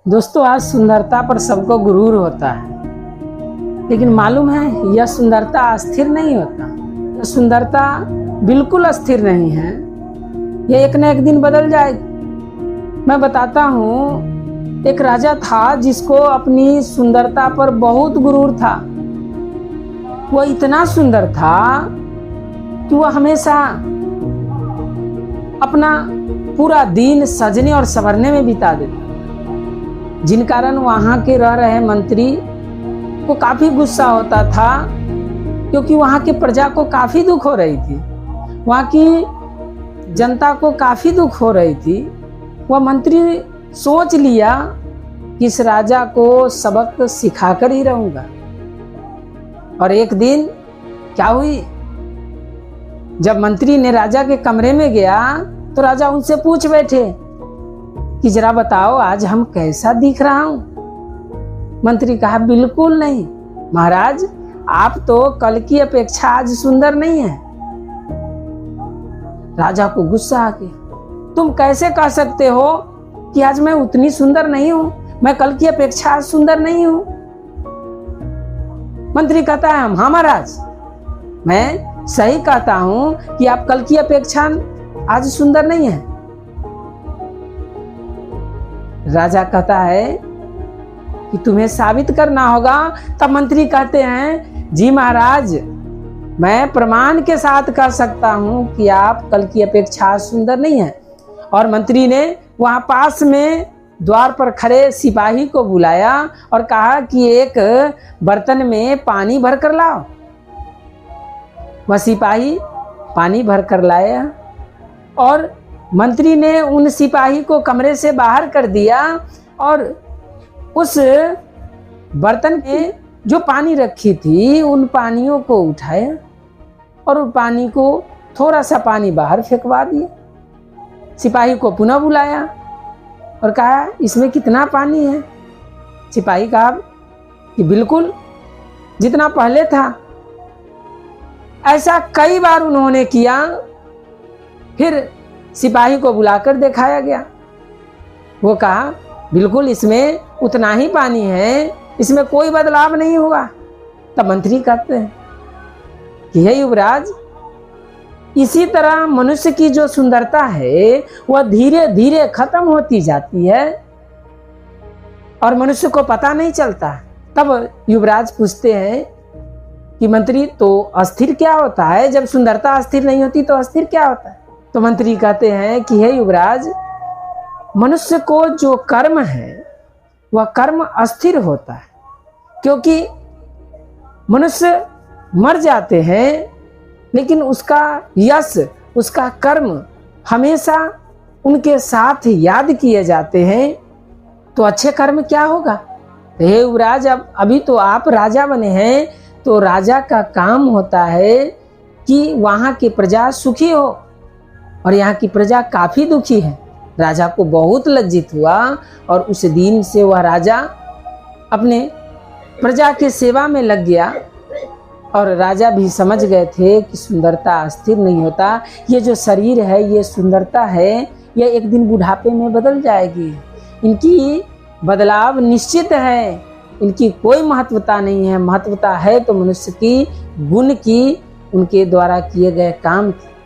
दोस्तों, आज सुंदरता पर सबको गुरूर होता है, लेकिन मालूम है यह सुंदरता अस्थिर नहीं होता। यह सुंदरता बिल्कुल अस्थिर नहीं है, यह एक न एक दिन बदल जाएगी। मैं बताता हूँ, एक राजा था जिसको अपनी सुंदरता पर बहुत गुरूर था। वह इतना सुंदर था कि वह हमेशा अपना पूरा दिन सजने और संवरने में बिता देता, जिन कारण वहां के रह रहे मंत्री को काफी गुस्सा होता था, क्योंकि वहां के प्रजा को काफी दुख हो रही थी, वहां की जनता को काफी दुख हो रही थी। वह मंत्री सोच लिया कि इस राजा को सबक सिखाकर ही रहूंगा। और एक दिन क्या हुई, जब मंत्री ने राजा के कमरे में गया तो राजा उनसे पूछ बैठे कि जरा बताओ आज हम कैसा दिख रहा हूं। मंत्री कहा, बिल्कुल नहीं महाराज, आप तो कल की अपेक्षा आज सुंदर नहीं है। राजा को गुस्सा आ गया, तुम कैसे कह सकते हो कि आज मैं उतनी सुंदर नहीं हूं, मैं कल की अपेक्षा आज सुंदर नहीं हूं। मंत्री कहता है, हाँ महाराज, मैं सही कहता हूं कि आप कल की अपेक्षा आज सुंदर नहीं है। राजा कहता है कि तुम्हें साबित करना होगा। तब मंत्री कहते हैं, जी महाराज, मैं प्रमाण के साथ कह सकता हूं कि आप कल की अपेक्षा सुंदर नहीं है। और मंत्री ने वहां पास में द्वार पर खड़े सिपाही को बुलाया और कहा कि एक बर्तन में पानी भर कर लाओ। वह सिपाही पानी भर कर लाया और मंत्री ने उन सिपाही को कमरे से बाहर कर दिया और उस बर्तन में जो पानी रखी थी उन पानियों को उठाया और उन पानी को थोड़ा सा पानी बाहर फेंकवा दिया। सिपाही को पुनः बुलाया और कहा, इसमें कितना पानी है? सिपाही कहा कि बिल्कुल जितना पहले था। ऐसा कई बार उन्होंने किया। फिर सिपाही को बुलाकर दिखाया गया। वो कहा, बिल्कुल इसमें उतना ही पानी है, इसमें कोई बदलाव नहीं हुआ। तब मंत्री कहते हैं कि हे युवराज, इसी तरह मनुष्य की जो सुंदरता है वह धीरे धीरे खत्म होती जाती है और मनुष्य को पता नहीं चलता। तब युवराज पूछते हैं कि मंत्री, तो अस्थिर क्या होता है? जब सुंदरता अस्थिर नहीं होती तो अस्थिर क्या होता है? तो मंत्री कहते हैं कि हे युवराज, मनुष्य को जो कर्म है वह कर्म अस्थिर होता है, क्योंकि मनुष्य मर जाते हैं लेकिन उसका यश, उसका कर्म हमेशा उनके साथ याद किए जाते हैं। तो अच्छे कर्म क्या होगा? हे युवराज, अब अभी तो आप राजा बने हैं, तो राजा का काम होता है कि वहां की प्रजा सुखी हो, और यहाँ की प्रजा काफी दुखी है। राजा को बहुत लज्जित हुआ और उस दिन से वह राजा अपने प्रजा की सेवा में लग गया। और राजा भी समझ गए थे कि सुंदरता अस्थिर नहीं होता, ये जो शरीर है, ये सुंदरता है, यह एक दिन बुढ़ापे में बदल जाएगी। इनकी बदलाव निश्चित है, इनकी कोई महत्वता नहीं है। महत्वता है तो मनुष्य की गुण की, उनके द्वारा किए गए काम की।